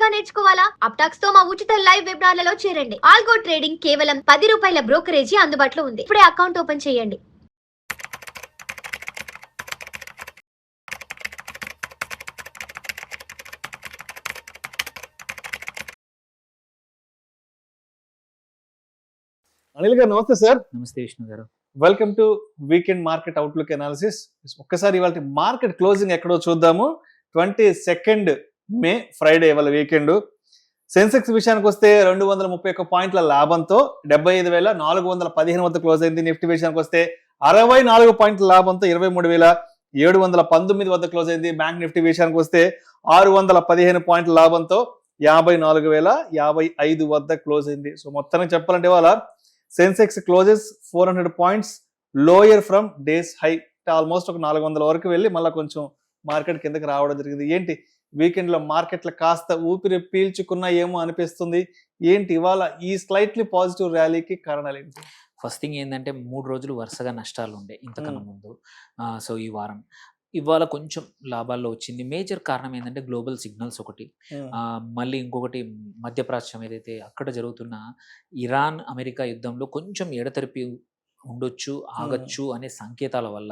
గా నేర్చుకోవాలా? అప్టాక్స్ తో మా ఉచిత లైవ్ వెబినార్లలో చేరండి. ఆల్గో ట్రేడింగ్ కేవలం ₹10 బ్రోకరేజీ అందుబాటులో ఉంది. ఇప్పుడే అకౌంట్ ఓపెన్ చేయండి. అనిల్ గారు నమస్తే సార్. నమస్తే విష్ణు గారు. Welcome to weekend market outlook analysis. ఒక్కసారి ఇవాళ మార్కెట్ క్లోజింగ్ ఎక్కడో చూద్దాము. 22 మే ఫ్రైడే ఇవాళ వీకెండ్. సెన్సెక్స్ విషయానికి వస్తే 231 పాయింట్ల లాభంతో 75,415 వద్ద క్లోజ్ అయింది. నిఫ్టీ విషయానికి వస్తే 64 పాయింట్ల లాభంతో 23,719 వద్ద క్లోజ్ అయింది. బ్యాంక్ నిఫ్టీ విషయానికి వస్తే 615 పాయింట్ల లాభంతో 54,055 వద్ద క్లోజ్ అయింది. సో మొత్తానికి చెప్పాలంటే ఇవాళ Sensex closes 400 points lower from days high. Almost ఒక 400 వరకు వెళ్ళి మళ్ళీ కొంచెం మార్కెట్ కిందకి రావడం జరిగింది. ఏంటి వీకెండ్ లో మార్కెట్లు కాస్త ఊపిరి పీల్చుకున్నా ఏమో అనిపిస్తుంది. ఏంటి ఇవాళ ఈ స్లైట్లీ పాజిటివ్ ర్యాలీకి కారణాలు ఏంటి? ఫస్ట్ థింగ్ ఏంటంటే 3 రోజులు వరుసగా నష్టాలు ఉండే ఇంతకన్నా ముందు. సో ఈ వారం ఇవాళ కొంచెం లాభాల్లో వచ్చింది. మేజర్ కారణం ఏంటంటే గ్లోబల్ సిగ్నల్స్ ఒకటి, మళ్ళీ ఇంకొకటి మధ్యప్రాచ్యం ఏదైతే అక్కడ జరుగుతున్న ఇరాన్ అమెరికా యుద్ధంలో కొంచెం ఎడతెరిపి ఉండొచ్చు, ఆగచ్చు అనే సంకేతాల వల్ల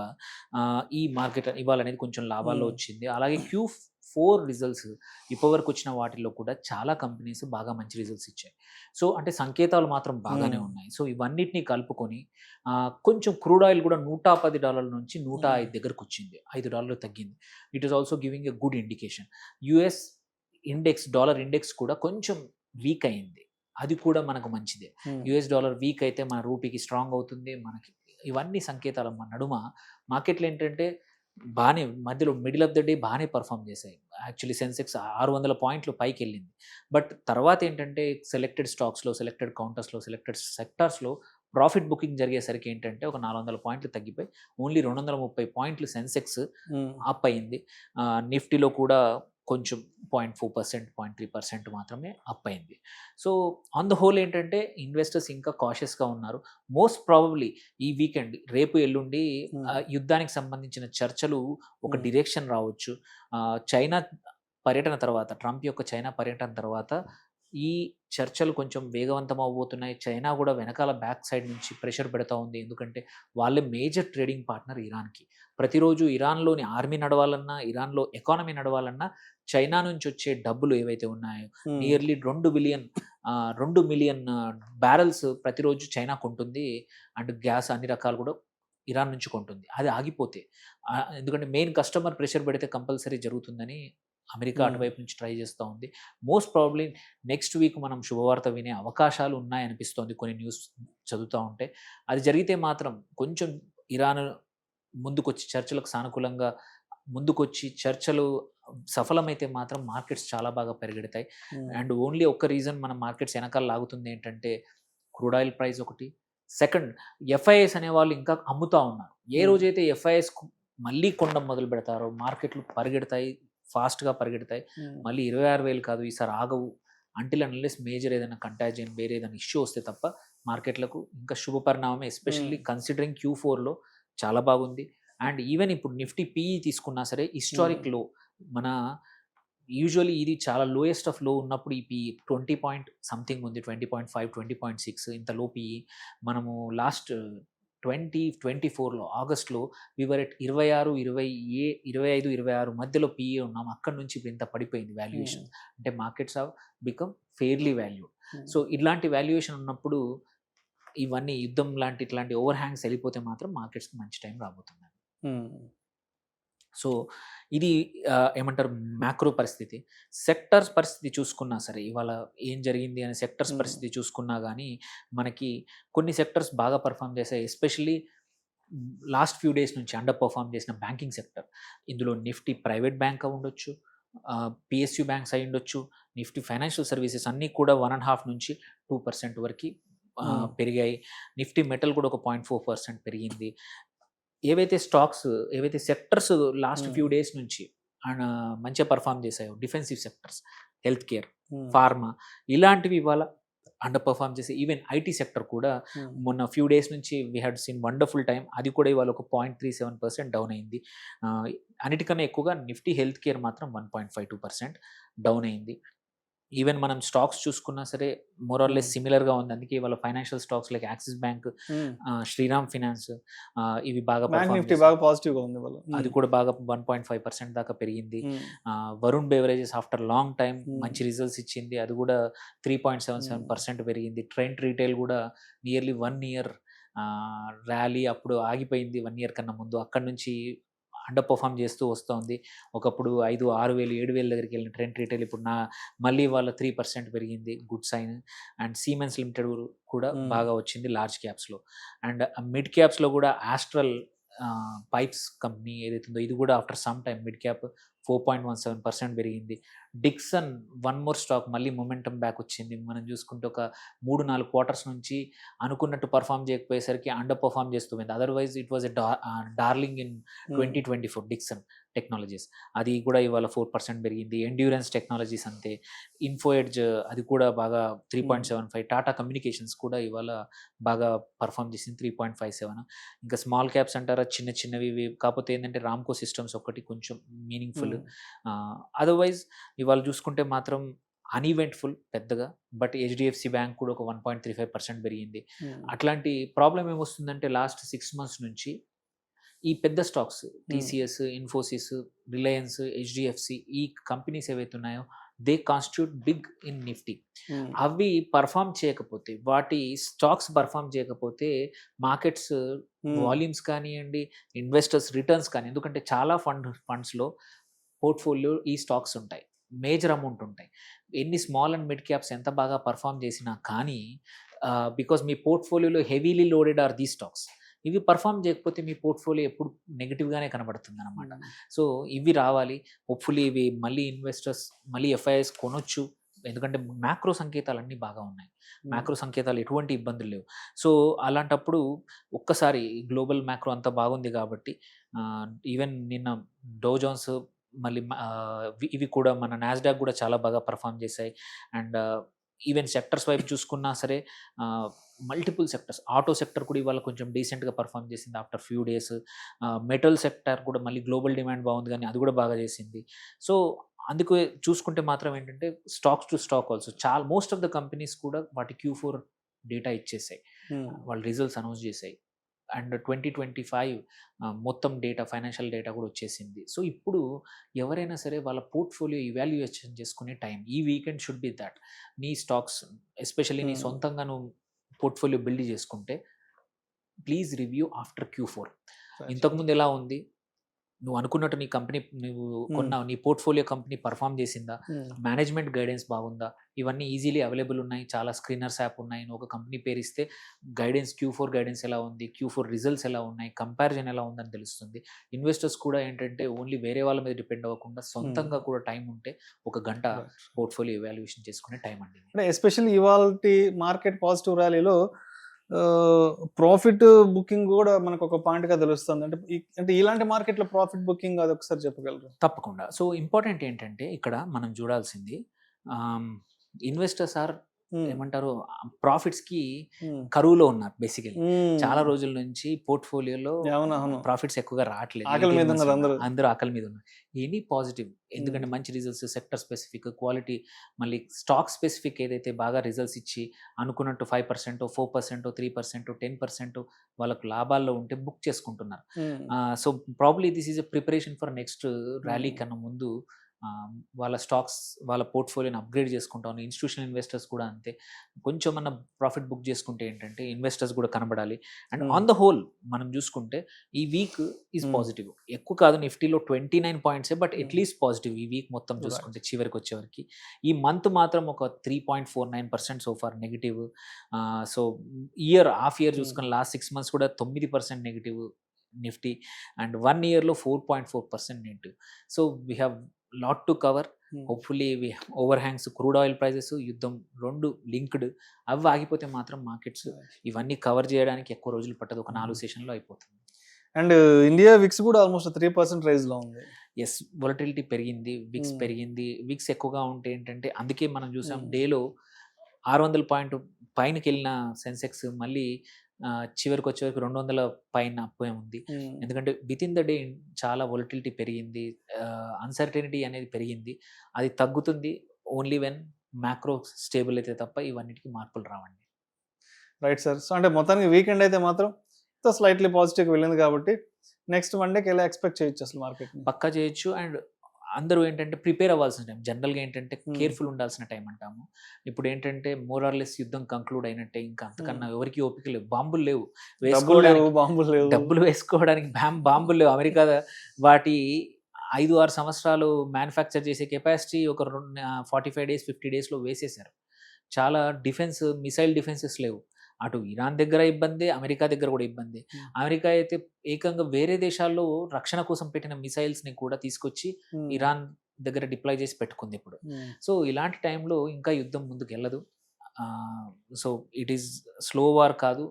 ఈ మార్కెట్ ఇవాళ అనేది కొంచెం లాభాల్లో వచ్చింది. అలాగే Q4 రిజల్ట్స్ ఇప్పటివరకు వచ్చిన వాటిల్లో కూడా చాలా కంపెనీస్ బాగా మంచి రిజల్ట్స్ ఇచ్చాయి. సో అంటే సంకేతాలు మాత్రం బాగానే ఉన్నాయి. సో ఇవన్నిటిని కలుపుకొని కొంచెం క్రూడ్ ఆయిల్ కూడా $110 నుంచి 105 దగ్గరకు వచ్చింది, $5 తగ్గింది. It is also giving a good indication. US index, dollar index కూడా కొంచెం వీక్ అయింది, అది కూడా మనకు మంచిదే. యుఎస్ డాలర్ వీక్ అయితే మన రూపీకి స్ట్రాంగ్ అవుతుంది. మనకి ఇవన్నీ సంకేతాల నడుమ మార్కెట్లు ఏంటంటే బాగానే మధ్యలో మిడిల్ ఆఫ్ ద డే బాగానే పర్ఫామ్ చేశాయి. యాక్చువల్లీ సెన్సెక్స్ 600 పాయింట్లు పైకి వెళ్ళింది. బట్ తర్వాత ఏంటంటే సెలెక్టెడ్ స్టాక్స్లో, సెలెక్టెడ్ కౌంటర్స్లో, సెలెక్టెడ్ సెక్టార్స్లో ప్రాఫిట్ బుకింగ్ జరిగేసరికి ఏంటంటే ఒక 400 పాయింట్లు తగ్గిపోయి ఓన్లీ 230 పాయింట్లు సెన్సెక్స్ అప్ అయింది. నిఫ్టీలో కూడా కొంచెం 0.4%, 0.3% మాత్రమే అప్ అయింది. సో ఆన్ ద హోల్ ఏంటంటే ఇన్వెస్టర్స్ ఇంకా కాషియస్గా ఉన్నారు. మోస్ట్ ప్రాబబ్లీ ఈ వీకెండ్, రేపు ఎల్లుండి యుద్ధానికి సంబంధించిన చర్చలు ఒక డిరెక్షన్ రావచ్చు. చైనా పర్యటన తర్వాత, ట్రంప్ యొక్క చైనా పర్యటన తర్వాత ఈ చర్చలు కొంచెం వేగవంతం అవబోతున్నాయి. చైనా కూడా వెనకాల బ్యాక్ సైడ్ నుంచి ప్రెషర్ పెడతా ఉంది. ఎందుకంటే వాళ్ళే మేజర్ ట్రేడింగ్ పార్ట్నర్ ఇరాన్కి. ప్రతిరోజు ఇరాన్లోని ఆర్మీ నడవాలన్నా, ఇరాన్లో ఎకానమీ నడవాలన్నా చైనా నుంచి వచ్చే డబ్బులు ఏవైతే ఉన్నాయో నియర్లీ 2 మిలియన్ బ్యారెల్స్ ప్రతిరోజు చైనా కొంటుంది. అండ్ గ్యాస్ అన్ని రకాలు కూడా ఇరాన్ నుంచి కొంటుంది. అది ఆగిపోతే, ఎందుకంటే మెయిన్ కస్టమర్ ప్రెషర్ పెడితే కంపల్సరీ జరుగుతుందని అమెరికా అటువైపు నుంచి ట్రై చేస్తూ ఉంది. మోస్ట్ ప్రాబబ్లీ నెక్స్ట్ వీక్ మనం శుభవార్త వినే అవకాశాలు ఉన్నాయనిపిస్తోంది కొన్ని న్యూస్ చదువుతూ ఉంటే. అది జరిగితే మాత్రం కొంచెం ఇరాన్ ముందుకొచ్చి చర్చలకు సానుకూలంగా ముందుకొచ్చి చర్చలు సఫలమైతే మాత్రం మార్కెట్స్ చాలా బాగా పెరిగెడతాయి. అండ్ ఓన్లీ ఒక్క రీజన్ మన మార్కెట్స్ వెనకాల లాగుతుంది ఏంటంటే క్రూడ్ ఆయిల్ ప్రైస్ ఒకటి. సెకండ్, ఎఫ్ఐఎస్ అనే వాళ్ళు ఇంకా అమ్ముతూ ఉన్నారు. ఏ రోజైతే ఎఫ్ఐఎస్ మళ్ళీ కొనడం మొదలు పెడతారో మార్కెట్లు పరిగెడతాయి, ఫాస్ట్గా పరిగెడతాయి. మళ్ళీ 26,000 కాదు, ఈసారి ఆగవు. అంటిల్ అన్లెస్ మేజర్ ఏదైనా కంటాజియన్, వేరే ఏదైనా ఇష్యూ వస్తే తప్ప మార్కెట్లకు ఇంకా శుభ పరిణామమే. ఎస్పెషల్లీ కన్సిడరింగ్ Q4లో చాలా బాగుంది. అండ్ ఈవెన్ ఇప్పుడు నిఫ్టీ PE తీసుకున్నా సరే హిస్టారిక్ లో, మన యూజువల్లీ ఇది చాలా లోయెస్ట్ ఆఫ్ లో ఉన్నప్పుడు ఈ PE 20 పాయింట్ సంథింగ్ ఉంది, 20.5, 20.6 ఇంత లో PE. మనము లాస్ట్ 2024లో ఆగస్ట్లో వీవర్ ఎట్ 26, 25, 26 మధ్యలో PE ఉన్నాం. అక్కడ నుంచి ఇప్పుడు ఇంత పడిపోయింది వాల్యుయేషన్. అంటే markets have become fairly valued. So ఇట్లాంటి వాల్యుయేషన్ ఉన్నప్పుడు ఇవన్నీ యుద్ధం లాంటి ఇట్లాంటి ఓవర్ హ్యాంగ్స్ వెళ్ళిపోతే మాత్రం మార్కెట్స్కి మంచి టైం రాబోతుంది. సో ఇది ఏమంటారు మ్యాక్రో పరిస్థితి. సెక్టర్స్ పరిస్థితి చూసుకున్నా సరే ఇవాళ ఏం జరిగింది అనే సెక్టర్స్ పరిస్థితి చూసుకున్నా కానీ మనకి కొన్ని సెక్టర్స్ బాగా పర్ఫామ్ చేశాయి. ఎస్పెషల్లీ లాస్ట్ ఫ్యూ డేస్ నుంచి అండర్ పర్ఫామ్ చేసిన బ్యాంకింగ్ సెక్టర్. ఇందులో నిఫ్టీ ప్రైవేట్ బ్యాంక్ ఉండొచ్చు, PSU బ్యాంక్స్ అయి ఉండొచ్చు, నిఫ్టీ ఫైనాన్షియల్ సర్వీసెస్ అన్నీ కూడా 1.5 నుంచి 2% వరకు పెరిగాయి. నిఫ్టీ మెటల్ కూడా ఒక 0.4% పెరిగింది. ఏవైతే స్టాక్స్, ఏవైతే సెక్టర్స్ లాస్ట్ ఫ్యూ డేస్ నుంచి మంచిగా పర్ఫామ్ చేశాయో, defensive sectors, health care, pharma, ఇలాంటివి ఇవాళ అండర్ పర్ఫామ్ చేసి ఈవెన్ ఐటీ సెక్టర్ కూడా మొన్న ఫ్యూ డేస్ నుంచి we had seen wonderful time. అది కూడా ఇవాళ ఒక 0.37% డౌన్ అయింది. అన్నిటికన్నా ఎక్కువగా నిఫ్టీ హెల్త్ కేర్ మాత్రం 1.52% డౌన్ అయింది. ఈవెన్ మనం స్టాక్స్ చూసుకున్నా సరే మోరార్లెస్ సిమిలర్గా ఉంది. అందుకే ఇవాళ financial stocks like Axis bank, Shriram finance ఇవి బాగా బ్యాంక్ perform నిఫ్టీ చేశాయి. బాగా పాజిటివ్ గా ఉంది వాళ్ళు. అది కూడా బాగా 1.5% దాకా పెరిగింది. Varun beverages after long time మంచి రిజల్ట్స్ ఇచ్చింది, అది కూడా 3.77% పెరిగింది. ట్రెంట్ రీటైల్ కూడా నియర్లీ 1 ఇయర్ ర్యాలీ అప్పుడు ఆగిపోయింది 1 ఇయర్ కన్నా ముందు. అక్కడ నుంచి అండర్ పర్ఫామ్ చేస్తూ వస్తుంది. ఒకప్పుడు 5,000, 6,000, 7,000 దగ్గరికి వెళ్ళిన ట్రెంట్ రీటైల్ ఇప్పుడు మళ్ళీ వాళ్ళ 3% పెరిగింది, good sign. And Siemens limited కూడా బాగా వచ్చింది లార్జ్ క్యాప్స్లో. అండ్ మిడ్ క్యాప్స్లో కూడా ఆస్ట్రల్ పైప్స్ కంపెనీ ఏదైతే ఉందో ఇది కూడా after some time mid cap 4.17% పెరిగింది. డిక్సన్ వన్ మోర్ స్టాక్ మళ్ళీ మొమెంటమ్ బ్యాక్ వచ్చింది. మనం చూసుకుంటే ఒక 3-4 క్వార్టర్స్ నుంచి అనుకున్నట్టు పర్ఫామ్ చేయకపోయేసరికి అండర్ పర్ఫామ్ చేస్తూ పోయింది. Otherwise it was a darling in 2024 Dixon technologies, అది కూడా ఇవాళ 4% పెరిగింది. ఎండ్యూరెన్స్ టెక్నాలజీస్ అంతే. ఇన్ఫో ఎడ్జ్ అది కూడా బాగా 3.75. టాటా కమ్యూనికేషన్స్ కూడా ఇవాళ బాగా పర్ఫామ్ చేసింది 3.57. ఇంకా స్మాల్ క్యాప్స్ అంటారా చిన్న చిన్నవి కాకపోతే ఏంటంటే రామ్కో సిస్టమ్స్ ఒకటి కొంచెం మీనింగ్ఫుల్. అదర్వైజ్ ఇవాళ చూసుకుంటే మాత్రం అన్ఈవెంట్ఫుల్ పెద్దగా. బట్ హెచ్డిఎఫ్సి బ్యాంక్ కూడా ఒక 1.35% పెరిగింది. అట్లాంటి ప్రాబ్లం ఏమొస్తుందంటే లాస్ట్ 6 months నుంచి ఈ పెద్ద స్టాక్స్ టీసీఎస్, ఇన్ఫోసిస్, రిలయన్స్, హెచ్డిఎఫ్సి ఈ కంపెనీస్ ఏవైతే ఉన్నాయో they constitute big in Nifty. అవి పర్ఫామ్ చేయకపోతే, వాటి స్టాక్స్ పర్ఫామ్ చేయకపోతే మార్కెట్స్ వాల్యూమ్స్ కానివ్వండి, ఇన్వెస్టర్స్ రిటర్న్స్ కానీ, ఎందుకంటే చాలా ఫండ్స్లో పోర్ట్ఫోలియో ఈ స్టాక్స్ ఉంటాయి, మేజర్ అమౌంట్ ఉంటాయి. ఎన్ని స్మాల్ అండ్ మిడ్ క్యాప్స్ ఎంత బాగా పర్ఫామ్ చేసినా కానీ బికాస్ మీ పోర్ట్ఫోలియోలో heavily loaded are the stocks, ఇవి పర్ఫామ్ చేయకపోతే మీ పోర్ట్ఫోలియో ఎప్పుడు నెగిటివ్గానే కనబడుతుంది అనమాట. సో ఇవి రావాలి. హోప్ఫుల్లీ ఇవి మళ్ళీ ఇన్వెస్టర్స్ మళ్ళీ ఎఫ్ఐఎస్ కొనొచ్చు, ఎందుకంటే మ్యాక్రో సంకేతాలు అన్నీ బాగా ఉన్నాయి. మ్యాక్రో సంకేతాలు ఎటువంటి ఇబ్బందులు లేవు. సో అలాంటప్పుడు ఒక్కసారి గ్లోబల్ మ్యాక్రో అంతా బాగుంది కాబట్టి ఈవెన్ నిన్న డౌ జోన్స్ మళ్ళీ ఇవి కూడా మన నాస్డాక్ కూడా చాలా బాగా పర్ఫామ్ చేశాయి. అండ్ ఈవెన్ సెక్టర్స్ వైపు చూసుకున్నా సరే మల్టిపుల్ సెక్టర్స్, ఆటో సెక్టర్ కూడా ఇవాళ కొంచెం డీసెంట్గా పర్ఫామ్ చేసింది after few days. Metal sector కూడా మళ్ళీ గ్లోబల్ డిమాండ్ బాగుంది కానీ అది కూడా బాగా చేసింది. సో అందుకే చూసుకుంటే మాత్రం ఏంటంటే స్టాక్స్ టు స్టాక్ ఆల్సో చాలా మోస్ట్ ఆఫ్ ద కంపెనీస్ కూడా వాటి Q4 డేటా ఇచ్చేసాయి, వాళ్ళ రిజల్ట్స్ అనౌన్స్ చేసాయి. అండ్ 2025 మొత్తం డేటా, ఫైనాన్షియల్ డేటా కూడా వచ్చేసింది. సో ఇప్పుడు ఎవరైనా సరే వాళ్ళ పోర్ట్ఫోలియో ఇవాల్యుయేషన్ చేసుకునే టైం ఈ వీకెండ్ షుడ్ బి దట్. నీ స్టాక్స్ ఎస్పెషల్లీ నీ సొంతంగా నువ్వు పోర్ట్ఫోలియో బిల్డ్ చేసుకుంటే ప్లీజ్ రివ్యూ ఆఫ్టర్ Q4. ఇంతకుముందు ఎలా ఉంది, నువ్వు అనుకున్నట్టు నీ కంపెనీ నువ్వు కొన్నావు, నీ పోర్ట్ఫోలియో కంపెనీ పర్ఫామ్ చేసిందా, మేనేజ్మెంట్ గైడెన్స్ బాగుందా, ఇవన్నీ ఈజీలీ అవైలబుల్ ఉన్నాయి. చాలా స్క్రీనర్స్ యాప్ ఉన్నాయి. నువ్వు ఒక కంపెనీ పేరు ఇస్తే గైడెన్స్, Q4 గైడెన్స్ ఎలా ఉంది, Q4 రిజల్ట్స్ ఎలా ఉన్నాయి, కంపారిజన్ ఎలా ఉందని తెలుస్తుంది. ఇన్వెస్టర్స్ కూడా ఏంటంటే ఓన్లీ వేరే వాళ్ళ మీద డిపెండ్ అవ్వకుండా సొంతంగా కూడా టైం ఉంటే 1 గంట పోర్ట్ఫోలియో ఎవాల్యుయేషన్ చేసుకునే టైం అండి. అంటే ఎస్పెషల్లీ ఇవాళ మార్కెట్ పాజిటివ్ ర్యాలీలో ప్రాఫిట్ బుకింగ్ కూడా మనకు ఒక పాయింట్ గా తెలుస్తుంది. అంటే ఇలాంటి మార్కెట్ లో ప్రాఫిట్ బుకింగ్ అది ఒకసారి చెప్పగలరు? తప్పకుండా. సో ఇంపార్టెంట్ ఏంటంటే ఇక్కడ మనం చూడాల్సింది ఇన్వెస్టర్స్ ఆర్ ఏమంటారు ప్రాఫిట్స్ కి కరువులో ఉన్నారు బేసికలీ. చాలా రోజుల నుంచి పోర్ట్ఫోలియోలో ప్రాఫిట్స్ ఎక్కువగా రావట్లేదు, అందరూ ఆకలి మీద ఉన్నారు. ఎనీ పాజిటివ్, ఎందుకంటే మంచి రిజల్ట్స్, సెక్టర్ స్పెసిఫిక్, క్వాలిటీ, మళ్ళీ స్టాక్ స్పెసిఫిక్ ఏదైతే బాగా రిజల్ట్స్ ఇచ్చి అనుకున్నట్టు 5%, 4%, 3%, 10% వాళ్ళకు లాభాల్లో ఉంటే బుక్ చేసుకుంటున్నారు. So probably this is a preparation for next rally కన్నా ముందు వాళ్ళ స్టాక్స్, వాళ్ళ పోర్ట్ఫోలియోని అప్గ్రేడ్ చేసుకుంటాను. ఇన్స్టిట్యూషనల్ ఇన్వెస్టర్స్ కూడా అంతే, కొంచెం అన్న ప్రాఫిట్ బుక్ చేసుకుంటే ఏంటంటే ఇన్వెస్టర్స్ కూడా కనబడాలి. అండ్ ఆన్ ద హోల్ మనం చూసుకుంటే ఈ వీక్ ఈజ్ పాజిటివ్. ఎక్కువ కాదు, నిఫ్టీలో 29 పాయింట్సే, బట్ అట్లీస్ట్ పాజిటివ్ ఈ వీక్ మొత్తం చూసుకుంటే చివరికి వచ్చేవరకు. ఈ మంత్ మాత్రం ఒక 3.49% so far negative. So half year చూసుకుని లాస్ట్ 6 months కూడా 9% నెగిటివ్ నిఫ్టీ, అండ్ 1 yearలో 4.4% negative. So we have lot to cover. Hopefully over hangs, crude oil prices, యుద్ధం 2 లింక్డ్, అవి ఆగిపోతే మాత్రం మార్కెట్స్ ఇవన్నీ కవర్ చేయడానికి ఎక్కువ రోజులు పట్టదు, ఒక 4 సెషన్లో అయిపోతుంది. అండ్ ఇండియా విక్స్ కూడా ఆల్మోస్ట్ 3% రైజ్ లో ఉంది. ఎస్, వొలటిలిటీ పెరిగింది, విక్స్ పెరిగింది. విక్స్ ఎక్కువగా ఉంటే ఏంటంటే అందుకే మనం చూసాం డేలో 600 పాయింట్ పైనకి వెళ్ళిన సెన్సెక్స్ మళ్ళీ చివరికి వచ్చేవరకు 200 పైన అపోయి ఉంది. ఎందుకంటే విత్ ఇన్ ద డే చాలా వొలటిలిటీ పెరిగింది, అన్సర్టెనిటీ అనేది పెరిగింది. అది తగ్గుతుంది ఓన్లీ వెన్ మ్యాక్రో స్టేబుల్ అయితే తప్ప ఇవన్నిటికీ మార్పులు రావండి. Right sir. సో అంటే మొత్తానికి వీకెండ్ అయితే మాత్రం స్లైట్లీ పాజిటివ్గా వెళ్ళింది కాబట్టి నెక్స్ట్ మండేకి ఎలా ఎక్స్పెక్ట్ చేయొచ్చు అసలు మార్కెట్? పక్కా చేయొచ్చు. అండ్ అందరూ ఏంటంటే ప్రిపేర్ అవ్వాల్సిన టైం, జనరల్గా ఏంటంటే Hmm. కేర్ఫుల్ ఉండాల్సిన టైం అంటాము. ఇప్పుడు ఏంటంటే మోరార్లెస్ యుద్ధం కంక్లూడ్ అయినట్టే, ఇంకా అంతకన్నా ఎవరికి ఓపిక లేవు, బాంబులు లేవు డబ్బులు వేసుకోవడానికి, లేవు, బాంబులు లేవు. డబ్బులు వేసుకోవడానికి బాంబులు లేవు. అమెరికా వాటి 5-6 సంవత్సరాలు మ్యానుఫ్యాక్చర్ చేసే కెపాసిటీ ఒక 45 డేస్ 50 డేస్లో వేసేశారు. చాలా మిసైల్ డిఫెన్సెస్ లేవు. అటు ఇరాన్ దగ్గర ఇబ్బంది, అమెరికా దగ్గర కూడా ఇబ్బంది. అమెరికా అయితే ఏకంగా వేరే దేశాల్లో రక్షణ కోసం పెట్టిన మిసైల్స్ని కూడా తీసుకొచ్చి Hmm. ఇరాన్ దగ్గర డిప్లాయ్ చేసి పెట్టుకుంది ఇప్పుడు. Hmm. సో ఇలాంటి టైంలో ఇంకా యుద్ధం ముందుకు వెళ్ళదు. So it is slow war కాదు,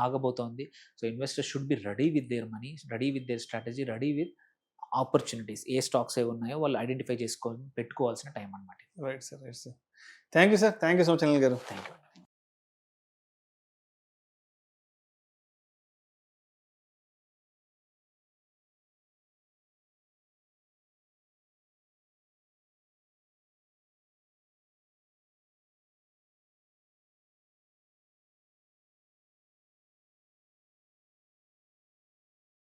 ఆగబోతోంది. So investors should be ready with their money, ready with their strategy, ready with opportunities. ఏ స్టాక్స్ ఏవి ఉన్నాయో వాళ్ళు ఐడెంటిఫై పెట్టుకోవాల్సిన టైం అనమాట. Right sir. Thank you sir. Thank you so much Anil garu. Thank you.